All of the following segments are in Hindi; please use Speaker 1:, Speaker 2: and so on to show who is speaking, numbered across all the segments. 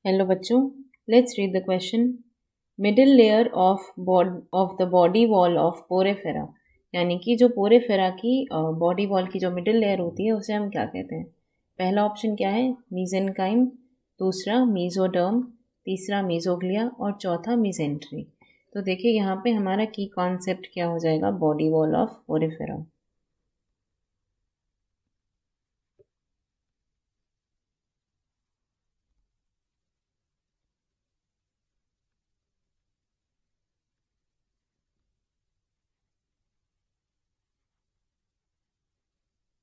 Speaker 1: हेलो बच्चों, let's read the question. Middle layer of the body wall of Porifera, यानी कि जो पोरेफेरा की बॉडी वॉल की जो मिडिल लेयर होती है उसे हम क्या कहते हैं। पहला ऑप्शन क्या है, मीजेनकाइम, दूसरा मीजोडर्म, तीसरा मीजोग्लिया और चौथा मीजेंट्री। तो देखिए यहाँ पे हमारा की कॉन्सेप्ट क्या हो जाएगा, बॉडी वॉल ऑफ पोरेफेरा।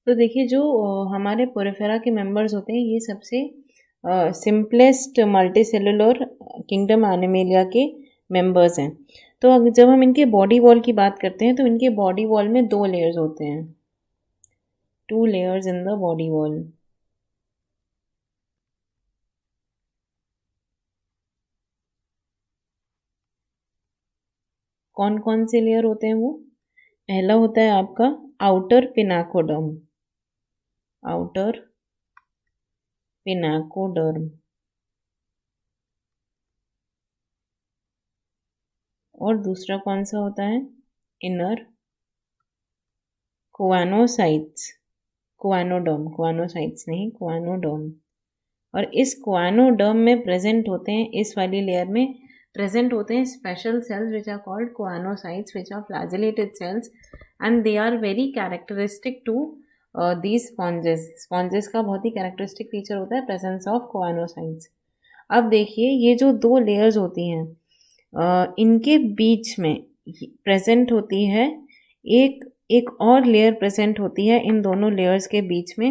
Speaker 1: तो देखिए जो हमारे पोरेफेरा के मेंबर्स होते हैं ये सबसे सिंपलेस्ट मल्टीसेलुलर किंगडम एनिमेलिया के मेंबर्स हैं। तो जब हम इनके बॉडी वॉल की बात करते हैं तो इनके बॉडी वॉल में 2 लेयर्स होते हैं, 2 layers in the body wall. कौन कौन से लेयर होते हैं वो? पहला होता है आपका आउटर पिनाकोडर्म, आउटर पिनाकोडर्म, और दूसरा कौन सा होता है, इनर क्वानोसाइट्स, क्वानोडर्म, क्वानोसाइट्स नहीं, क्वानोडर्म। और इस क्वानोडर्म में प्रेजेंट होते हैं, इस वाली लेयर में प्रेजेंट होते हैं special cells which are called choanocytes, which are flagellated cells and they are very characteristic to these sponges. Sponges का बहुत ही कैरेक्टरिस्टिक फीचर होता है प्रेजेंस ऑफ क्वानोसाइट्स। अब देखिए ये जो 2 लेयर्स होती हैं इनके बीच में प्रेजेंट होती है एक एक और लेयर प्रेजेंट होती है इन दोनों लेयर्स के बीच में।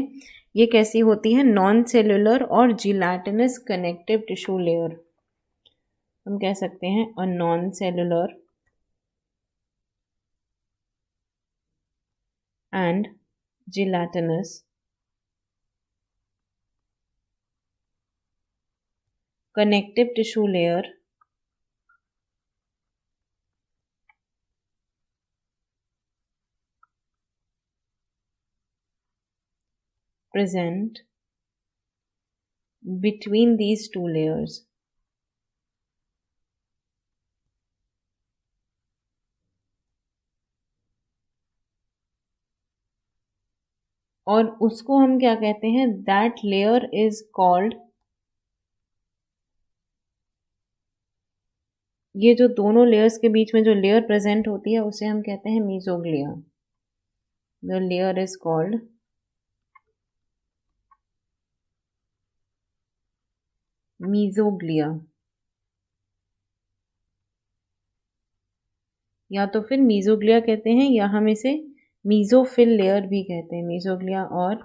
Speaker 1: ये कैसी होती है, नॉन सेलुलर और जिलाटिनस कनेक्टिव टिश्यू लेयर। हम कह सकते हैं a non cellular and gelatinous connective tissue layer present between these 2 layers। और उसको हम क्या कहते हैं, दैट लेयर इज कॉल्ड, ये जो दोनों लेयर्स के बीच में जो लेयर प्रेजेंट होती है उसे हम कहते हैं mesoglea. The layer is called mesoglea, या तो फिर मीजोग्लिया कहते हैं या हम इसे मीजोफिल लेयर भी कहते हैं, मीजोग्लिया और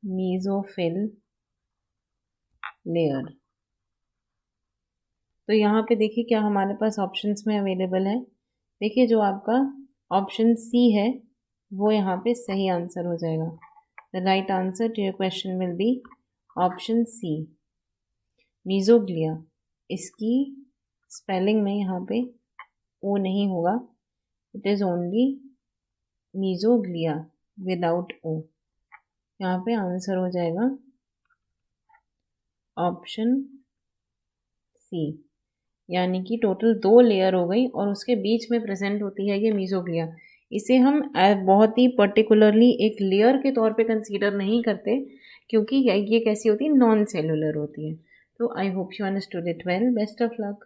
Speaker 1: मीजोफिल लेयर। तो यहाँ पे देखिए क्या हमारे पास ऑप्शंस में अवेलेबल है। देखिए जो आपका ऑप्शन सी है वो यहाँ पे सही आंसर हो जाएगा। The right answer to your question will be option C, mesoglea. इसकी स्पेलिंग में यहाँ पे ओ नहीं होगा, it is only mesoglea without O. यहाँ पे आंसर हो जाएगा ऑप्शन सी, यानी कि टोटल 2 लेयर हो गई और उसके बीच में प्रेजेंट होती है ये मीजोग्लिया। इसे हम बहुत ही पर्टिकुलरली एक लेयर के तौर पे कंसीडर नहीं करते क्योंकि ये कैसी होती है, नॉन सेलुलर होती है। तो I hope you understood it well. Best of luck.